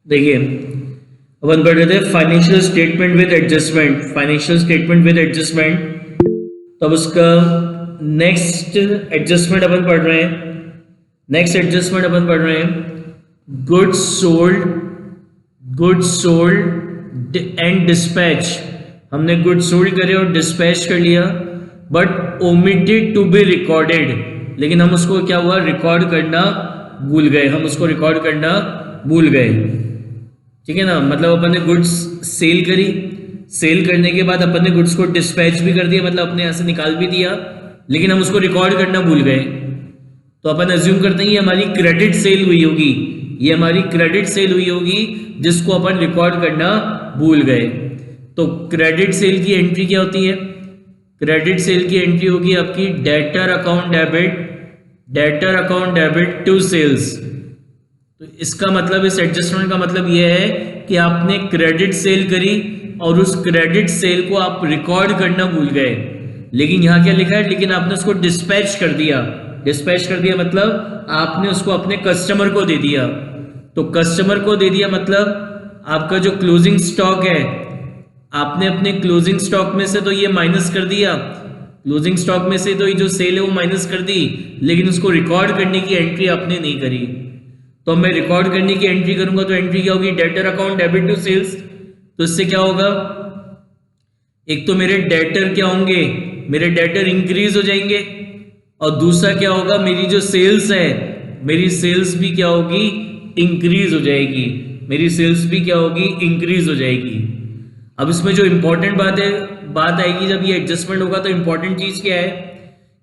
देखिए अपन पढ़ रहे थे financial statement with adjustment. Financial statement with adjustment, तो अब उसका नेक्स्ट एडजस्टमेंट अपन पढ़ रहे हैं। नेक्स्ट एडजस्टमेंट अपन पढ़ रहे हैं गुड्स सोल्ड एंड डिस्पैच। हमने गुड्स सोल्ड करे और डिस्पैच कर लिया, but omitted to be recorded, लेकिन हम उसको क्या हुआ, रिकॉर्ड करना भूल गए। हम उसको रिकॉर्ड करना भूल गए, ठीक है ना। मतलब अपन ने गुड्स सेल करी, सेल करने के बाद अपन ने गुड्स को डिस्पैच भी कर दिया, मतलब अपने यहाँ से निकाल भी दिया, लेकिन हम उसको रिकॉर्ड करना भूल गए। तो अपन अज्यूम करते हैं ये हमारी क्रेडिट सेल हुई होगी, ये हमारी क्रेडिट सेल हुई होगी जिसको अपन रिकॉर्ड करना भूल गए। तो क्रेडिट सेल की एंट्री क्या होती है? क्रेडिट सेल की एंट्री होगी आपकी debtor account debit to sales. तो इसका मतलब, इस एडजस्टमेंट का मतलब यह है कि आपने क्रेडिट सेल करी और उस क्रेडिट सेल को आप रिकॉर्ड करना भूल गए, लेकिन यहां क्या लिखा है, लेकिन आपने उसको डिस्पैच कर दिया। डिस्पैच कर दिया मतलब आपने उसको अपने कस्टमर को दे दिया। तो कस्टमर को दे दिया मतलब आपका जो क्लोजिंग स्टॉक है, आपने अपने क्लोजिंग स्टॉक में से तो ये माइनस कर दिया, क्लोजिंग स्टॉक में से तो ये जो सेल है वो माइनस कर दी, लेकिन उसको रिकॉर्ड करने की एंट्री आपने नहीं करी। तो मैं रिकॉर्ड करने की एंट्री करूंगा तो एंट्री क्या होगी, debtor account debit to sales. तो इससे क्या होगा, एक तो मेरे डेटर क्या होंगे, मेरे डेटर इंक्रीज हो जाएंगे, और दूसरा क्या होगा, मेरी जो सेल्स है, मेरी सेल्स भी क्या होगी, इंक्रीज हो जाएगी। मेरी सेल्स भी क्या होगी, इंक्रीज हो जाएगी। अब इसमें जो इंपॉर्टेंट बात आएगी जब ये एडजस्टमेंट होगा, तो इंपॉर्टेंट चीज क्या है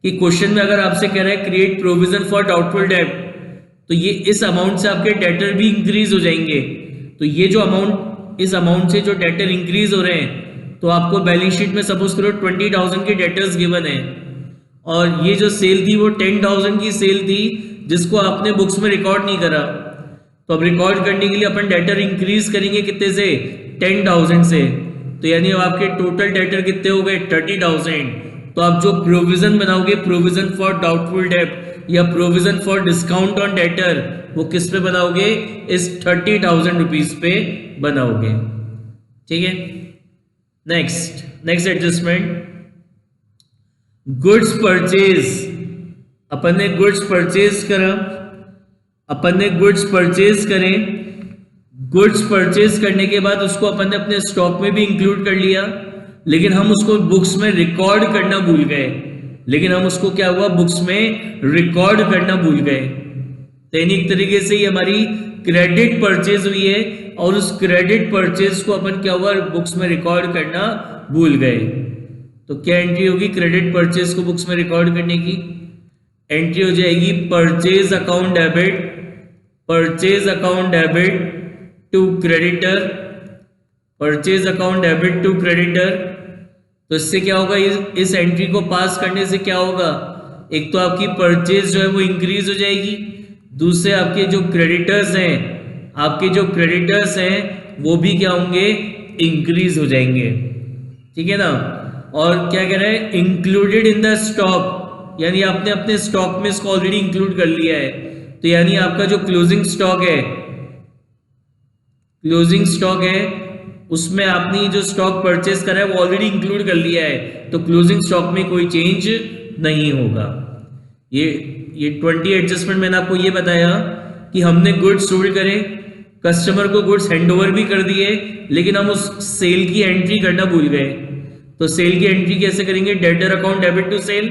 कि क्वेश्चन में अगर आपसे कह रहा है create provision for doubtful debt, तो ये इस अमाउंट से आपके डेटर भी इंक्रीज हो जाएंगे। तो ये जो अमाउंट, इस अमाउंट से जो डेटर इंक्रीज हो रहे हैं, तो आपको बैलेंस शीट में सपोज करो 20,000 के डेटर्स गिवन है, और ये जो सेल थी वो 10,000 की सेल थी जिसको आपने बुक्स में रिकॉर्ड नहीं करा। तो अब रिकॉर्ड करने के लिए अपन डेटर इंक्रीज करेंगे कितने से, 10,000 से। तो यानी अब आपके टोटल डेटर कितने हो गए, 30,000। तो आप जो प्रोविजन बनाओगे, प्रोविजन फॉर डाउटफुल डेट या provision for discount on debtor, वो किस पे बनाओगे, इस 30,000 रुपीज पे बनाओगे, ठीक है। Next adjustment, goods purchase. अपन ने गुड्स परचेज करा, अपन ने गुड्स परचेज करें, गुड्स परचेज करने के बाद उसको अपन ने अपने स्टॉक में भी इंक्लूड कर लिया, लेकिन हम उसको बुक्स में रिकॉर्ड करना भूल गए। लेकिन हम उसको क्या हुआ, बुक्स में रिकॉर्ड करना भूल गए। तो एक तरीके से ये हमारी क्रेडिट परचेज हुई है, और उस क्रेडिट परचेज को अपन क्या हुआ, बुक्स में रिकॉर्ड करना भूल गए। तो क्या एंट्री होगी क्रेडिट परचेज को बुक्स में रिकॉर्ड करने की? एंट्री हो जाएगी purchase account debit to creditor, purchase account debit to creditor. तो इससे क्या होगा, इस एंट्री को पास करने से क्या होगा, एक तो आपकी परचेज जो है वो इंक्रीज हो जाएगी, दूसरे आपके जो क्रेडिटर्स हैं, वो भी क्या होंगे, इंक्रीज हो जाएंगे, ठीक है ना। और क्या कह रहा है, इंक्लूडेड इन द स्टॉक, यानी आपने अपने स्टॉक में इसको ऑलरेडी इंक्लूड कर लिया है। तो यानी आपका जो क्लोजिंग स्टॉक है उसमें आपने जो स्टॉक परचेज करा है वो ऑलरेडी इंक्लूड कर लिया है, तो क्लोजिंग स्टॉक में कोई चेंज नहीं होगा। ये 20 एडजस्टमेंट मैंने आपको ये बताया कि हमने गुड्स सोल्ड करे, कस्टमर को गुड्स हैंडओवर भी कर दिए, लेकिन हम उस सेल की एंट्री करना भूल गए। तो सेल की एंट्री कैसे करेंगे, debtor account debit to sale.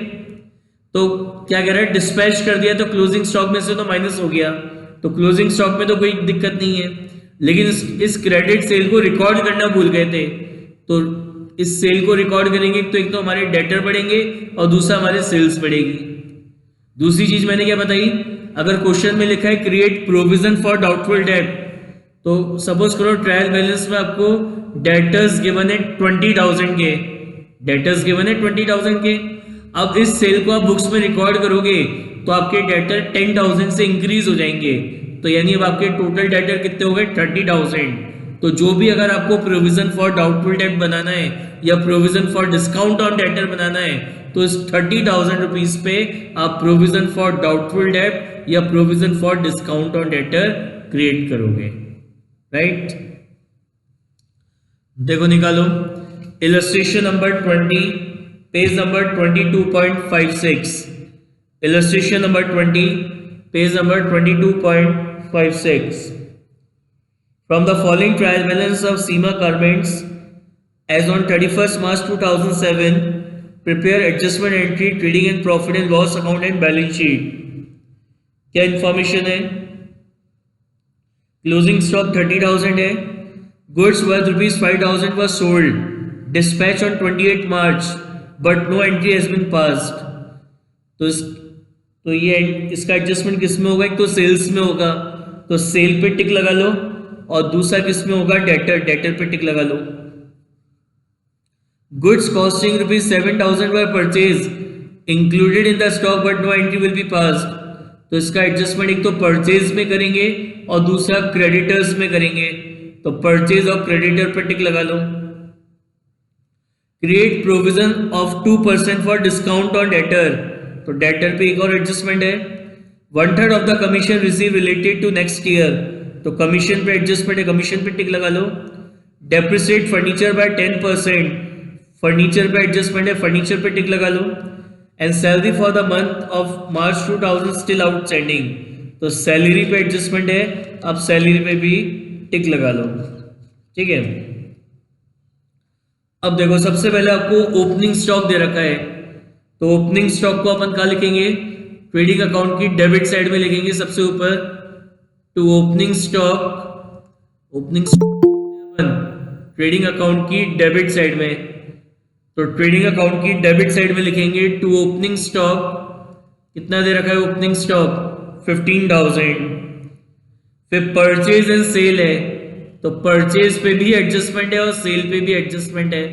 तो क्या कह रहा है, डिस्पैच कर दिया तो क्लोजिंग स्टॉक में से तो माइनस हो गया, तो क्लोजिंग स्टॉक में तो कोई दिक्कत नहीं है, लेकिन इस क्रेडिट सेल को रिकॉर्ड करना भूल गए थे। तो इस सेल को रिकॉर्ड करेंगे तो एक तो हमारे डेटर बढ़ेंगे और दूसरा हमारे सेल्स बढ़ेगी। दूसरी चीज मैंने क्या बताई, अगर क्वेश्चन में लिखा है create provision for doubtful debt, तो सपोज करो ट्रायल बैलेंस में आपको डेटर्स गिवन है 20,000 के, डेटर्स गिवन है 20,000 के। अब इस सेल को आप बुक्स में रिकॉर्ड करोगे तो आपके डेटर 10,000 से इंक्रीज हो जाएंगे। तो यानी अब आपके टोटल डेटर कितने हो गए, 30,000। तो जो भी अगर आपको प्रोविजन फॉर डाउटफुल डेट बनाना है या provision for discount on debtor बनाना है, तो इस 30,000 रुपीज पे आप प्रोविजन फॉर डाउटफुल डेट या provision for discount on debtor create करोगे। राइट। देखो निकालो illustration number 20 page number 22.56, illustration number 20 page number 22.56। From the following trial balance of Seema Garments as on 31st March 2007, prepare adjustment entry, trading and profit and loss account and balance sheet। क्या information है? Closing stock 30,000 है। Goods worth ₹5,000 was sold, dispatch on 28 March, but no entry has been passed। तो ये इसका adjustment किस में होगा? एक तो सेल्स में होगा, तो सेल पे टिक लगा लो, और दूसरा किस में होगा? डेटर पे टिक लगा लो। Goods costing ₹7,000 were purchase included in the stock but no entry will be passed. तो इसका एडजस्टमेंट एक तो परचेज में करेंगे और दूसरा क्रेडिटर्स में करेंगे, तो परचेज और क्रेडिटर पे टिक लगा लो। Create provision of 2% for discount on debtor, तो डेटर पे एक और एडजस्टमेंट है। 1/3 of the commission receive related to next year, तो कमीशन पे एडजस्टमेंट है, कमीशन पे टिक लगा लो। डेप्रिसिएट फर्नीचर बाय 10%, फर्नीचर पे एडजस्टमेंट है, फर्नीचर पे टिक लगा लो। And salary for the month of March 2000 still outstanding, तो सैलरी पे एडजस्टमेंट है, अब सैलरी पे भी टिक लगा लो। ठीक है, अब देखो सबसे पहले आपको ओपनिंग स्टॉक दे रखा है, तो ओपनिंग स्टॉक को अपन कहाँ लिखेंगे? ट्रेडिंग अकाउंट की डेबिट साइड में लिखेंगे सबसे ऊपर। To opening stock trading account की डेबिट साइड में, तो ट्रेडिंग अकाउंट की डेबिट साइड में लिखेंगे टू ओपनिंग स्टॉक। कितना दे रखा है ओपनिंग स्टॉक? 15,000। फिर परचेज एंड सेल है, तो परचेज पे भी एडजस्टमेंट है और सेल पे भी एडजस्टमेंट है,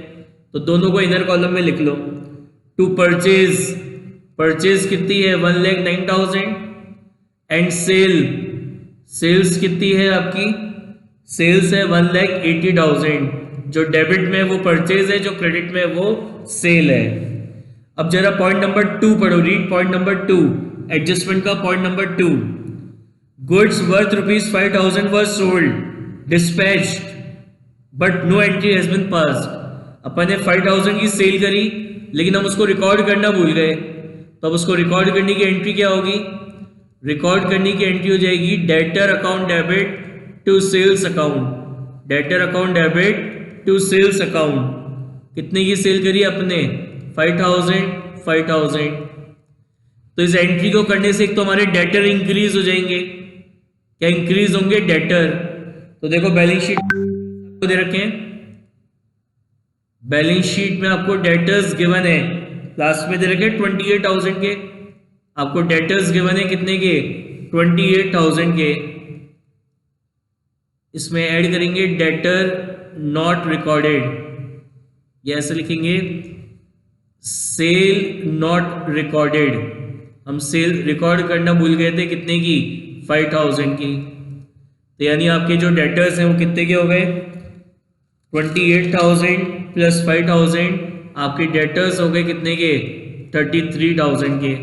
तो दोनों को इनर कॉलम में लिख लो। टू परचेज कितनी है? 1,09,000। एंड सेल्स कितनी है आपकी? सेल्स है 1,80,000। जो डेबिट में वो परचेज है, जो क्रेडिट में वो सेल है। अब जरा पॉइंट नंबर 2 पढ़ो, रीड पॉइंट नंबर 2, एडजस्टमेंट का point number 2। Goods worth ₹5,000 were sold, dispatched but no entry has been passed. अपन ने 5,000 की सेल करी, लेकिन हम उसको रिकॉर्ड करना भूल गए, तो अब उसको रिकॉर्ड करने की एंट्री क्या होगी? रिकॉर्ड करने की एंट्री हो जाएगी debtor account debit to sales account, debtor account debit to sales account. कितने की सेल करी अपने? 5,000। तो इस एंट्री को करने से एक तो हमारे डेटर इंक्रीज हो जाएंगे। क्या इंक्रीज होंगे? डेटर। तो देखो बैलेंस शीट आपको दे रखे हैं, बैलेंस शीट में आपको डेटर्स गिवन है, लास्ट में दे रखे 28,000 के, आपको डेटर्स गिवन है कितने के? 28,000 के। इसमें ऐड करेंगे डेटर नॉट रिकॉर्डेड, ये ऐसे लिखेंगे सेल नॉट रिकॉर्डेड। हम सेल रिकॉर्ड करना भूल गए थे, कितने की? 5,000 की। तो यानी आपके जो डेटर्स हैं वो कितने के हो गए? 28,000 प्लस 5,000, आपके डेटर्स हो गए कितने के? 33,000 के।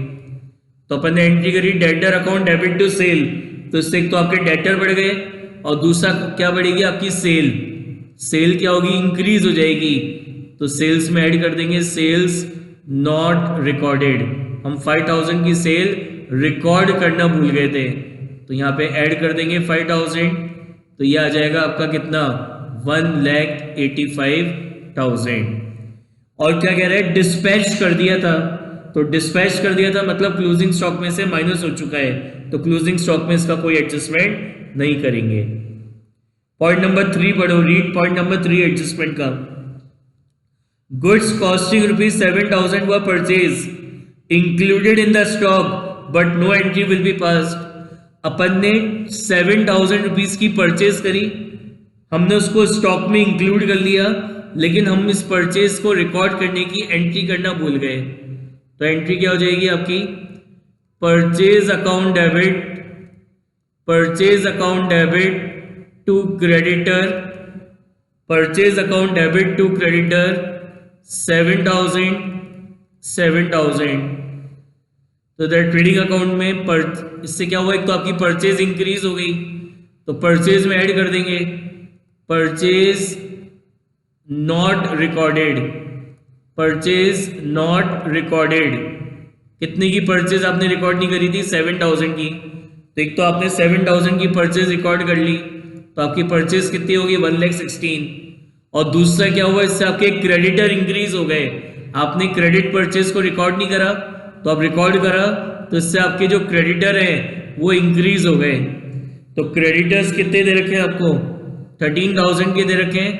तो अपन ने एंट्री करी debtor account debit to sale, तो इससे एक तो आपके डेटर बढ़ गए और दूसरा क्या बढ़ेगी आपकी? सेल क्या होगी? इंक्रीज हो जाएगी। तो सेल्स में ऐड कर देंगे सेल्स नॉट रिकॉर्डेड। हम 5,000 की सेल रिकॉर्ड करना भूल गए थे, तो यहाँ पे ऐड कर देंगे 5,000, तो ये आ जाएगा आपका कितना? 1,85,000। और क्या कह रहे हैं? डिस्पैच कर दिया था, तो डिस्पैच कर दिया था मतलब क्लोजिंग स्टॉक में से माइनस हो चुका है, तो क्लोजिंग स्टॉक में इसका कोई एडजस्टमेंट नहीं करेंगे। पॉइंट नंबर 3 पढ़ो, रीड पॉइंट नंबर 3 एडजस्टमेंट का। Goods costing ₹7,000 were purchase included in the stock but no entry will be passed. अपन ने 7,000 रुपीज की परचेज करी, हमने उसको स्टॉक में इंक्लूड कर लिया, लेकिन हम इस परचेज को रिकॉर्ड करने की एंट्री करना भूल गए, तो एंट्री क्या हो जाएगी आपकी? Purchase account debit to creditor, purchase account debit to creditor 7,000। तो ट्रेडिंग अकाउंट में इससे क्या हुआ? एक तो आपकी परचेज इंक्रीज हो गई, तो परचेज में ऐड कर देंगे purchase not recorded, purchase not recorded, कितने की परचेज आपने रिकॉर्ड नहीं करी थी? 7000 की। तो एक तो आपने 7000 की परचेज रिकॉर्ड कर ली, तो आपकी परचेज कितनी होगी? 1,16,000। और दूसरा क्या हुआ, इससे आपके क्रेडिटर इंक्रीज हो गए। आपने क्रेडिट परचेज को रिकॉर्ड नहीं करा, तो आप रिकॉर्ड करा, तो इससे आपके जो क्रेडिटर हैं वो इंक्रीज हो गए। तो क्रेडिटर्स कितने दे रखे हैं आपको? 13,000 के दे रखे हैं।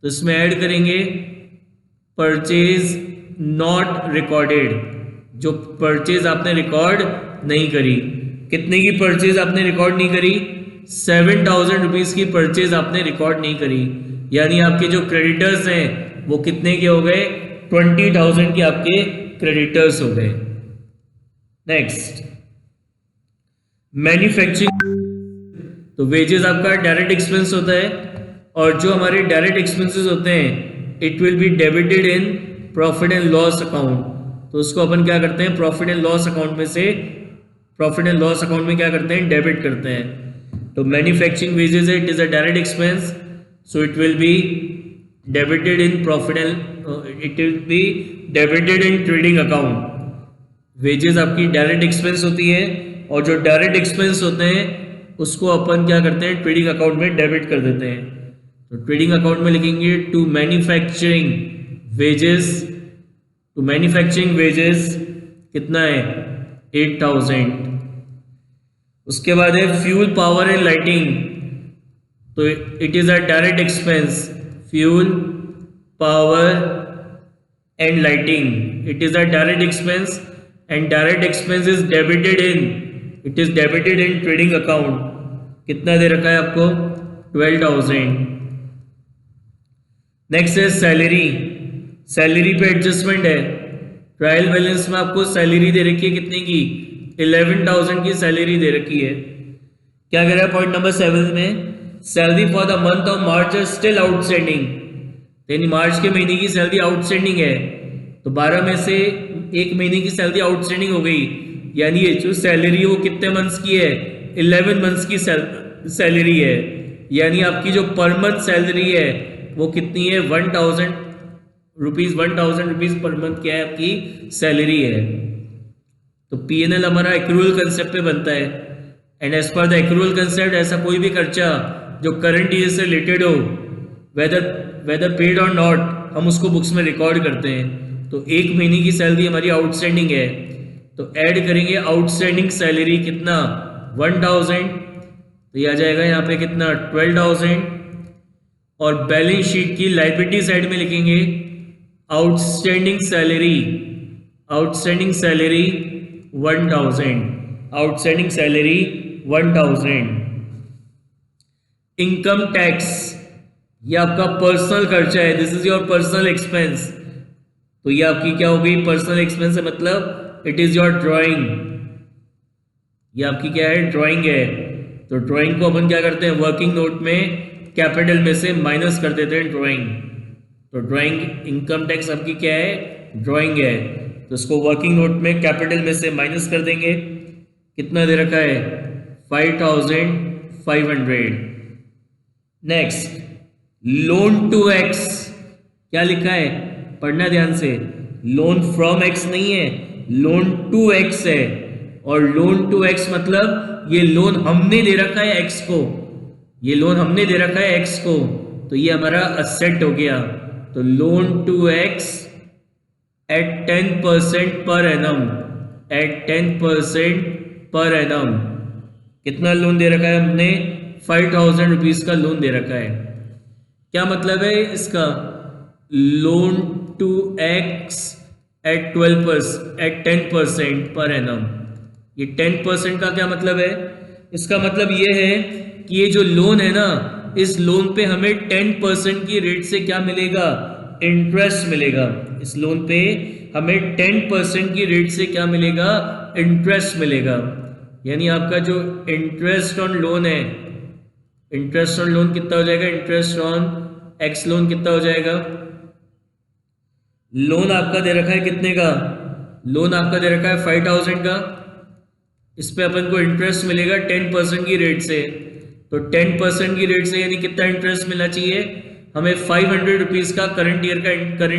तो इसमें ऐड करेंगे परचेज नॉट रिकॉर्डेड, जो परचेज आपने रिकॉर्ड नहीं करी। कितने की परचेज आपने रिकॉर्ड नहीं करी? 7,000 रुपीज की परचेज आपने रिकॉर्ड नहीं करी, यानी आपके जो क्रेडिटर्स हैं वो कितने के हो गए? 20,000 के आपके क्रेडिटर्स हो गए। Next, manufacturing. तो वेजेस आपका डायरेक्ट एक्सपेंस होता है, और जो हमारे डायरेक्ट एक्सपेंसेस होते हैं it will be debited in profit and loss account. तो उसको अपन क्या करते हैं? प्रॉफिट एंड लॉस अकाउंट में से, प्रॉफिट एंड लॉस अकाउंट में क्या करते हैं? डेबिट करते हैं। तो मैन्युफैक्चरिंग वेजेस है, it is a direct expense, so it will be debited in profit and it will be debited in trading account. Wages आपकी डायरेक्ट एक्सपेंस होती है, और जो डायरेक्ट एक्सपेंस होते हैं उसको अपन क्या करते हैं? ट्रेडिंग अकाउंट में डेबिट कर देते हैं। तो ट्रेडिंग अकाउंट में लिखेंगे to manufacturing wages, to manufacturing wages कितना है? 8,000। उसके बाद है फ्यूल पावर एंड लाइटिंग। तो it is a direct expense, fuel power and lighting, it is a direct expense and direct expense is debited in, it is debited in trading account. कितना दे रखा है आपको? 12,000। नेक्स्ट है salary. Salary पे adjustment है। Trial balance में आपको सैलरी दे रखी है कितने की? 11,000 की सैलरी दे रखी है। क्या कह रहा है पॉइंट नंबर 7 में? Salary for the month of March are still outstanding, यानी मार्च के महीने की सैलरी आउटस्टैंडिंग है। तो 12 में से एक महीने की सैलरी आउटस्टैंडिंग हो गई, यानी ये जो सैलरी है वो कितने मंथ्स की है? 11 मंथ्स की सैलरी है। यानी आपकी जो पर मंथ सैलरी है वो कितनी है? 1,000 रुपीज, 1,000 रुपीज पर मंथ क्या है आपकी सैलरी है। तो पीएनएल हमारा एक्रूअल कंसेप्ट पे बनता है, and as per the accrual concept ऐसा कोई भी खर्चा जो करंट ईयर से रिलेटेड हो, वेदर पेड और नॉट, हम उसको बुक्स में रिकॉर्ड करते हैं। तो एक महीने की सैलरी हमारी आउटस्टैंडिंग है, तो ऐड करेंगे आउटस्टैंडिंग सैलरी कितना? 1,000। तो ये आ जाएगा यहाँ पे कितना? 12,000। और बैलेंस शीट की लायबिलिटी साइड में लिखेंगे outstanding salary, outstanding salary 1,000, outstanding salary 1,000। Income tax, ये आपका पर्सनल खर्चा है, this is your personal expense. तो ये आपकी क्या हो गई? पर्सनल एक्सपेंस है, मतलब इट इज योर ड्राइंग। ये आपकी क्या है? ड्राइंग है। तो ड्राइंग को अपन क्या करते हैं? वर्किंग नोट में कैपिटल में से माइनस कर देते हैं ड्राइंग। तो ड्राइंग, इनकम टैक्स आपकी क्या है? ड्राइंग है। तो इसको वर्किंग नोट में कैपिटल में से माइनस कर देंगे। कितना दे रखा है? 5,500। नेक्स्ट, लोन टू एक्स, क्या लिखा है? पढ़ना ध्यान से। लोन फ्रॉम एक्स नहीं है, लोन टू एक्स है। और लोन टू एक्स मतलब ये लोन हमने दे रखा है एक्स को, ये लोन हमने दे रखा है एक्स को, तो ये हमारा असेट हो गया। तो loan to x eight 10% per annum, eight 10% per annum. कितना लोन दे रखा है हमने? 5,000 रुपीज का लोन दे रखा है। क्या मतलब है इसका? Loan to x eight 10% per annum. ये 10% का क्या मतलब है? इसका मतलब ये है कि ये जो लोन है ना, इस लोन पे हमें 10% की रेट से क्या मिलेगा? इंटरेस्ट मिलेगा। इस लोन पे हमें 10% की रेट से क्या मिलेगा? इंटरेस्ट मिलेगा। यानी आपका जो इंटरेस्ट ऑन लोन है, इंटरेस्ट ऑन लोन कितना हो जाएगा? इंटरेस्ट ऑन एक्स लोन कितना हो जाएगा? लोन आपका दे रखा है कितने का? लोन आपका दे रखा है 5,000 का। इस पे अपन को इंटरेस्ट मिलेगा 10% की रेट से। तो 10% की रेट से यानी कितना इंटरेस्ट मिलना चाहिए हमें? 500 रुपीज़ का करंट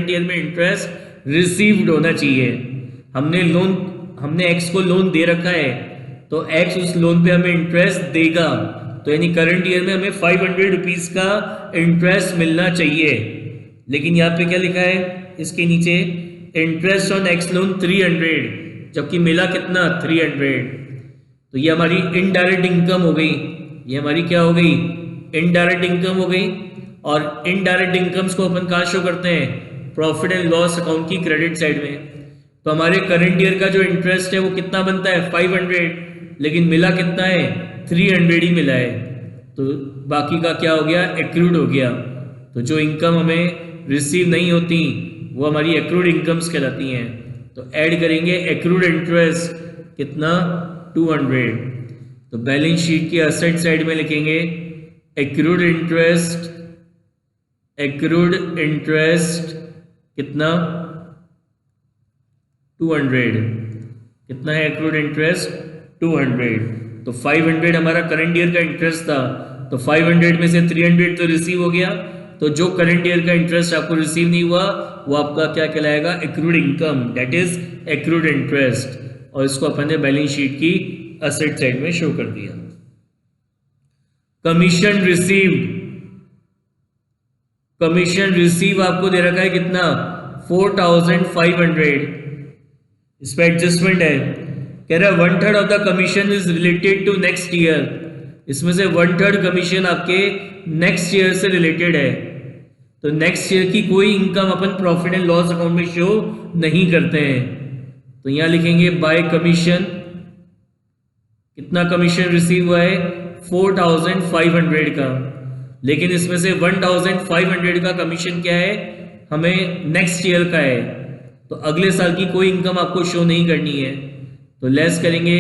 ईयर में इंटरेस्ट रिसीव्ड होना चाहिए। हमने एक्स को लोन दे रखा है, तो एक्स उस लोन पे हमें इंटरेस्ट देगा, तो यानी करंट ईयर में हमें 500 रुपीज़ का इंटरेस्ट मिलना चाहिए। लेकिन यहाँ पे क्या लिखा है इसके नीचे? इंटरेस्ट ऑन एक्स लोन 300, जबकि मिला कितना? 300। तो ये हमारी इनडायरेक्ट इनकम हो गई। ये हमारी क्या हो गई? इनडायरेक्ट इनकम हो गई। और इनडायरेक्ट इनकम्स को अपन कहाँ शो करते हैं? प्रॉफिट एंड लॉस अकाउंट की क्रेडिट साइड में। तो हमारे करंट ईयर का जो इंटरेस्ट है वो कितना बनता है? 500, लेकिन मिला कितना है? 300 ही मिला है। तो बाकी का क्या हो गया? एक्रूड हो गया। तो जो इनकम हमें रिसीव नहीं होती वो हमारी एक्रूड इनकम्स कहलाती हैं। तो ऐड करेंगे एक्रूड इंटरेस्ट कितना? 200। तो बैलेंस शीट की असेट साइड में लिखेंगे एक्रूड इंटरेस्ट कितना? 200। कितना है एक्रूड इंटरेस्ट? 200। तो 500 हमारा करंट ईयर का इंटरेस्ट था, तो 500 में से 300 तो रिसीव हो गया। तो जो करंट ईयर का इंटरेस्ट आपको रिसीव नहीं हुआ वो आपका क्या कहलाएगा? Accrued income, that is accrued interest. और इसको अपन ने बैलेंस शीट की असेट साइड में शो कर दिया। कमीशन रिसीव आपको दे रखा है कितना? 4500। इस पर एडजस्टमेंट है, कह रहा है 1/3 of the commission is related to next year. इसमें से 1/3 कमीशन आपके नेक्स्ट ईयर से रिलेटेड है। तो नेक्स्ट ईयर की कोई income upon profit and loss account में शो नहीं करते हैं। तो यहां लिखेंगे बाय कमीशन। कितना कमीशन रिसीव हुआ है? 4500 का। लेकिन इसमें से 1500 का कमीशन क्या है? हमें नेक्स्ट ईयर का है। तो अगले साल की कोई इनकम आपको शो नहीं करनी है। तो लेस करेंगे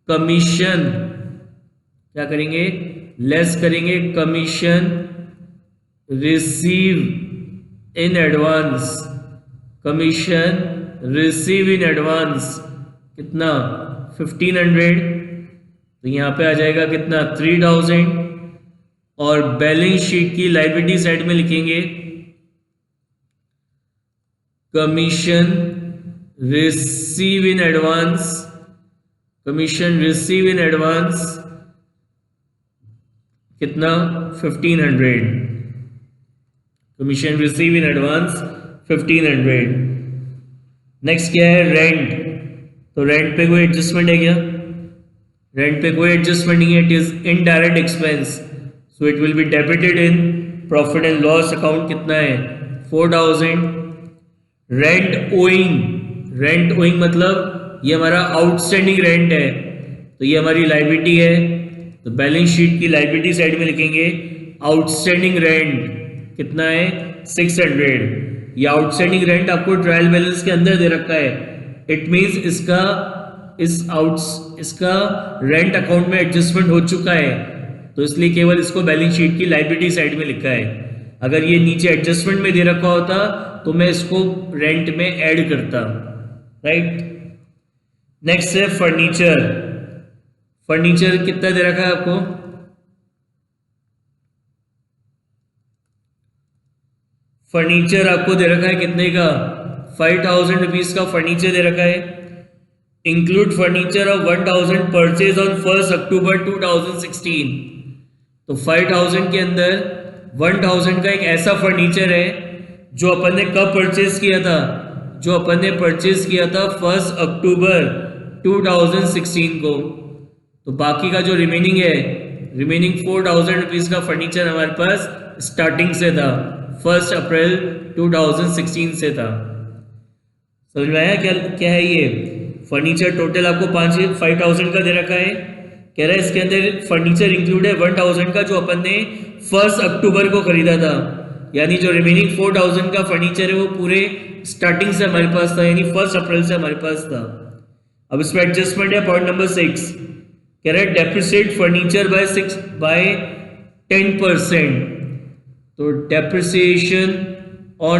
कमीशन। क्या करेंगे? लेस करेंगे commission receive in advance. Commission receive in advance कितना? 1500। तो यहां पे आ जाएगा कितना? 3000। और बैलेंस शीट की लायबिलिटी साइड में लिखेंगे commission receive in advance. Commission receive in advance कितना? 1500। Commission receive in advance 1500। Next क्या है? रेंट। तो रेंट पे कोई एडजस्टमेंट है क्या? रेंट पे कोई एडजस्टमेंट नहीं है, it is indirect expense, so it will be debited in profit and loss account. कितना है? 4000। रेंट ओइंग मतलब ये हमारा आउटस्टैंडिंग रेंट है, तो ये हमारी लायबिलिटी है। तो बैलेंस शीट की लायबिलिटी साइड में लिखेंगे आउटस्टैंडिंग रेंट कितना है? 600। ये आउटस्टैंडिंग रेंट आपको ट्रायल बैलेंस के अंदर दे रखा है। इट मींस इसका रेंट अकाउंट में एडजस्टमेंट हो चुका है, तो इसलिए केवल इसको बैलेंस शीट की लायबिलिटी साइड में लिखा है। अगर ये नीचे एडजस्टमेंट में दे रखा होता तो मैं इसको रेंट में ऐड करता, राइट। नेक्स्ट है फर्नीचर। फर्नीचर कितना दे रखा है आपको? फर्नीचर आपको दे रखा है कितने का? 5000 रुपीज का फर्नीचर दे रखा है। Include furniture of 1000 purchase on 1 अक्टूबर 2016। तो 5000 के अंदर 1000 का एक ऐसा फर्नीचर है जो अपन ने कब परचेज किया था? जो अपन ने परचेज किया था 1 अक्टूबर 2016 को। तो बाकी का जो रिमेनिंग 4000 रुपीज का फर्नीचर हमारे पास स्टार्टिंग से था, 1 अप्रैल 2016 से था। समझ में आया क्या है ये? फर्नीचर टोटल आपको 5000 का दे रखा है। कह रहा है इसके अंदर फर्नीचर इंक्लूड है 1000 का जो अपन ने 1 अक्टूबर को खरीदा था, यानी जो रिमेनिंग 4000 का फर्नीचर है वो पूरे स्टार्टिंग से हमारे पास था, यानी 1 अप्रैल से हमारे पास था। अब इसमें एडजस्टमेंट है पॉइंट नंबर 6। कह रहा है डेप्रिसिएट फर्नीचर बाय 10%। तो डेप्रिसिएशन ऑन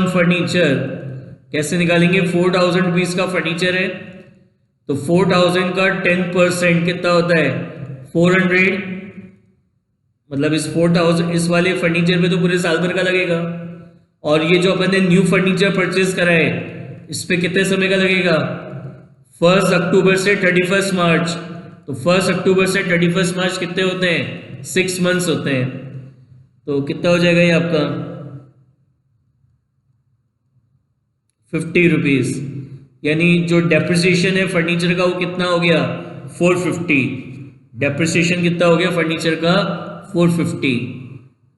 फर्नीचर कैसे निकालेंगे? 4000 रुपीज का फर्नीचर है, तो 4000 का 10% कितना होता है 400, मतलब इस 4000 इस वाले फर्नीचर पे तो पूरे साल भर का लगेगा। और ये जो अपन ने न्यू फर्नीचर परचेज करा है इस पे कितने समय का लगेगा 1 अक्टूबर से 31 मार्च। तो 1 अक्टूबर से 31 मार्च कितने होते हैं 6 मंथ्स होते हैं। तो कितना हो जाएगा ये आपका 50 रुपीज, यानी जो डेप्रिसिएशन है फर्नीचर का वो कितना हो गया 450। डेप्रिसिएशन कितना हो गया फर्नीचर का 450।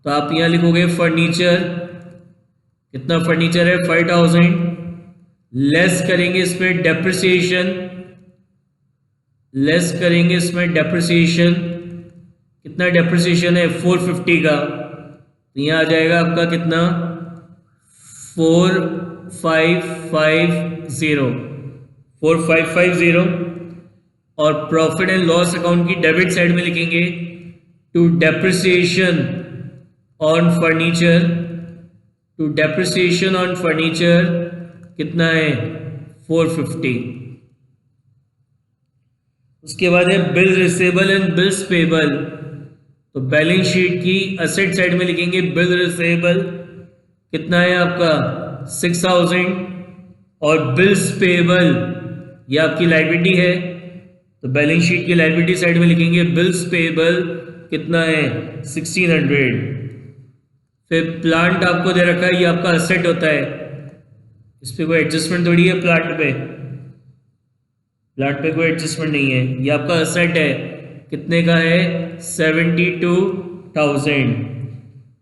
तो आप यहाँ लिखोगे फर्नीचर, कितना फर्नीचर है 5000, लेस करेंगे इसमें डेप्रिसिएशन, लेस करेंगे इसमें डेप्रिसिएशन, कितना डेप्रिसिएशन है 450 का। तो यहाँ आ जाएगा आपका कितना 4550 और प्रॉफिट एंड लॉस अकाउंट की डेबिट साइड में लिखेंगे to depreciation on furniture, to depreciation on furniture कितना है 450। उसके बाद है bill receivable and bills payable. तो बैलेंस शीट की असेट साइड में लिखेंगे बिल रिसेबल कितना है आपका 6000 और बिल्स पेबल ये आपकी लायबिलिटी है। तो बैलेंस शीट की लायबिलिटी साइड में लिखेंगे बिल्स पेबल कितना है 1600। फिर प्लांट आपको दे रखा है ये आपका असेट होता है, इस पे कोई एडजस्टमेंट थोड़ी है, प्लांट पे कोई एडजस्टमेंट नहीं है, ये आपका असेट है कितने का है 72,000।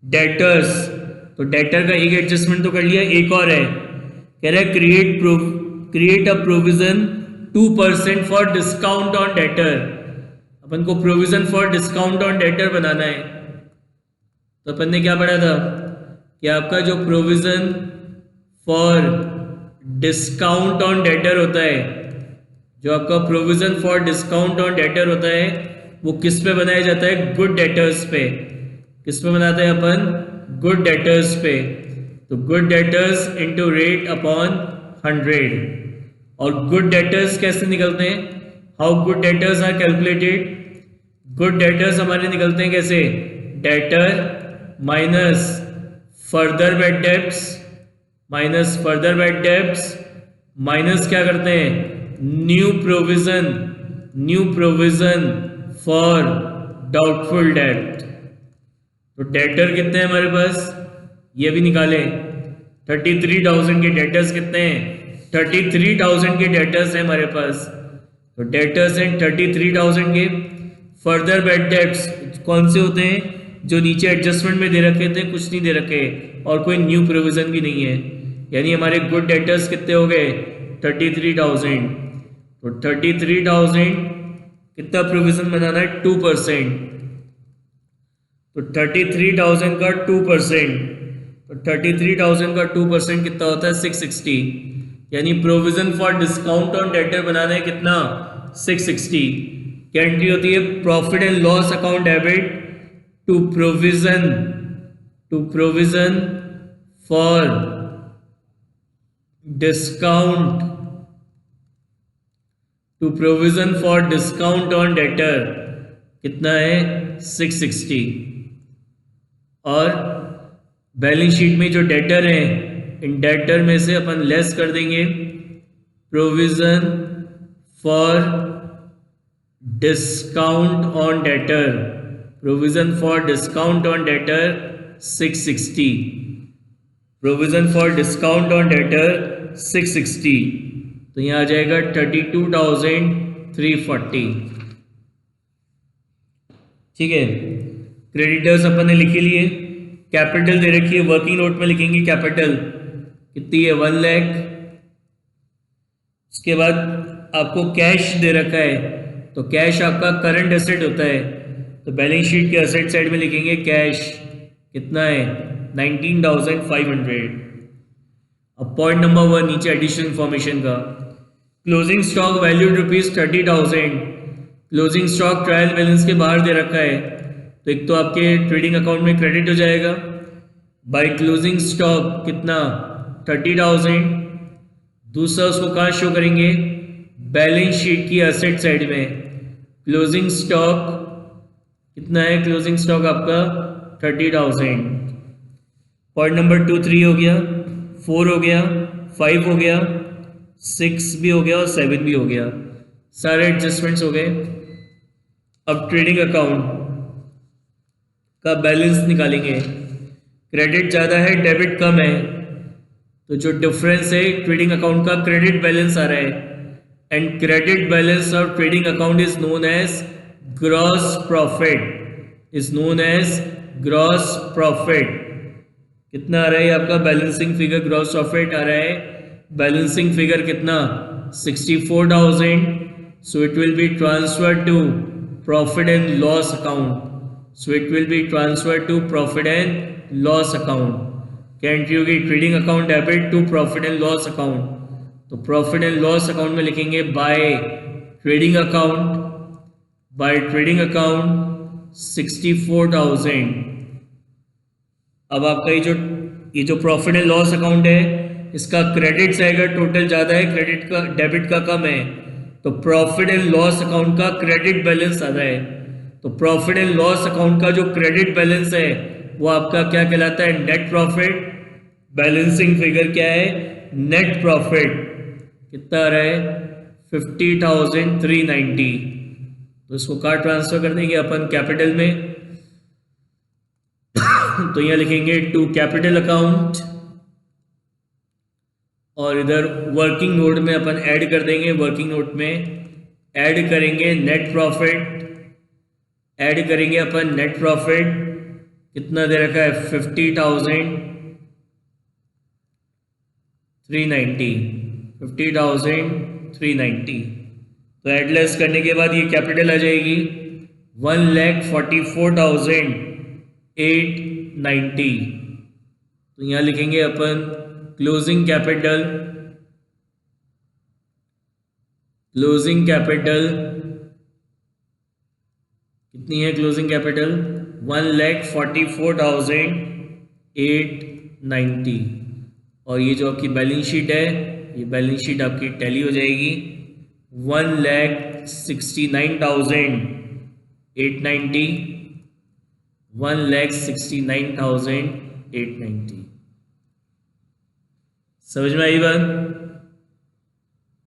डेटर्स, तो डेटर का एक एडजस्टमेंट तो कर लिया, एक और है कह रहा है create a provision 2% for discount on debtor. अपन को provision for discount on debtor बनाना है। तो अपन ने क्या पढ़ा था कि आपका जो provision for discount on debtor होता है, जो आपका provision for discount on debtor होता है वो किस पे बनाया जाता है गुड डेटर्स पे। किस पे बनाते हैं अपन गुड डेटर्स पे। तो good debtors into rate upon 100। और गुड डेटर्स कैसे निकलते हैं, how good debtors are calculated. Good debtors हमारे निकलते हैं कैसे, debtor minus further bad debts, minus further bad debts minus क्या करते हैं new provision for doubtful debt. तो डेटर कितने हैं हमारे पास ये भी निकालें, 33,000 के डेटर्स कितने हैं 33,000 के डेटर्स हैं हमारे पास। तो डेटर्स हैं 33,000 के। फर्दर बैड डेट्स कौन से होते हैं जो नीचे एडजस्टमेंट में दे रखे थे, कुछ नहीं दे रखे और कोई न्यू प्रोविजन भी नहीं है, यानी हमारे गुड डेटर्स कितने हो गए 33,000। तो 33,000 कितना प्रोविजन बनाना है 2%। तो 33,000 का 2%, तो 33,000 का 2% कितना होता है 660, यानी provision for discount on debtor बनाना है कितना 660। क्या एंट्री होती है profit and loss account debit to provision for discount, to provision for discount on debtor कितना है 660। और बैलेंस शीट में जो डेटर है इन डेटर में से अपन लेस कर देंगे provision for discount on debtor, provision for discount on debtor 660, provision for discount on debtor 660। तो यहाँ आ जाएगा 32,340। ठीक है, क्रेडिटर्स अपन ने लिख लिए, कैपिटल दे रखी है, वर्किंग नोट में लिखेंगे कैपिटल कितनी है 1 लाख। उसके बाद आपको कैश दे रखा है, तो कैश आपका करंट एसेट होता है, तो बैलेंस शीट के एसेट साइड में लिखेंगे कैश कितना है 19,500। अब पॉइंट नंबर 1 नीचे एडिशनल इंफॉर्मेशन का, closing stock valued ₹30,000। Closing stock trial balance के बाहर दे रखा है, तो एक तो आपके ट्रेडिंग अकाउंट में क्रेडिट हो जाएगा बाय क्लोजिंग स्टॉक कितना 30,000। दूसरा उसको कहाँ शो करेंगे बैलेंस शीट की एसेट साइड में क्लोजिंग स्टॉक कितना है? क्लोजिंग स्टॉक आपका 30,000। पॉइंट नंबर 2 3 हो गया, 4 हो गया, 5 हो गया, 6 भी हो गया और 7 भी हो गया। सारे एडजस्टमेंट्स हो गए। अब ट्रेडिंग अकाउंट का बैलेंस निकालेंगे। क्रेडिट ज़्यादा है, डेबिट कम है, तो जो डिफरेंस है ट्रेडिंग अकाउंट का क्रेडिट बैलेंस आ रहा है। And credit balance of trading account is known as gross profit, is known as gross profit. कितना आ रहा है आपका बैलेंसिंग फिगर? ग्रॉस प्रॉफिट आ रहा है बैलेंसिंग फिगर कितना? 64,000। So it will be transfer to profit and loss account. So it will be transfer to profit and loss account. क्या एंट्री होगी? Trading account debit to profit and loss account. तो profit and loss account में लिखेंगे by trading account, by trading account 64,000। अब आपका ये जो profit and loss account है इसका क्रेडिट आएगा, टोटल ज़्यादा है, क्रेडिट का डेबिट का कम है, तो प्रॉफिट एंड लॉस अकाउंट का क्रेडिट बैलेंस आ रहा है। तो प्रॉफिट एंड लॉस अकाउंट का जो क्रेडिट बैलेंस है वो आपका क्या कहलाता है? Net profit. बैलेंसिंग फिगर क्या है? Net profit. कितना आ रहा है? 50,390। तो इसको कहाँ ट्रांसफर कर देंगे अपन? कैपिटल में। तो यहाँ लिखेंगे टू कैपिटल अकाउंट और इधर वर्किंग नोट में अपन ऐड कर देंगे। वर्किंग नोट में ऐड करेंगे नेट प्रॉफिट, ऐड करेंगे अपन नेट प्रॉफिट। कितना दे रखा है? 50,390, 50,390। तो एडलेस करने के बाद ये कैपिटल आ जाएगी 1,44,890। तो यहाँ लिखेंगे अपन क्लोजिंग कैपिटल, क्लोजिंग कैपिटल कितनी है? Closing capital 1,44,890। और ये जो आपकी बैलेंस शीट है, ये बैलेंस शीट आपकी टैली हो जाएगी 1,69,890, 1,69,890। समझ में आई बात?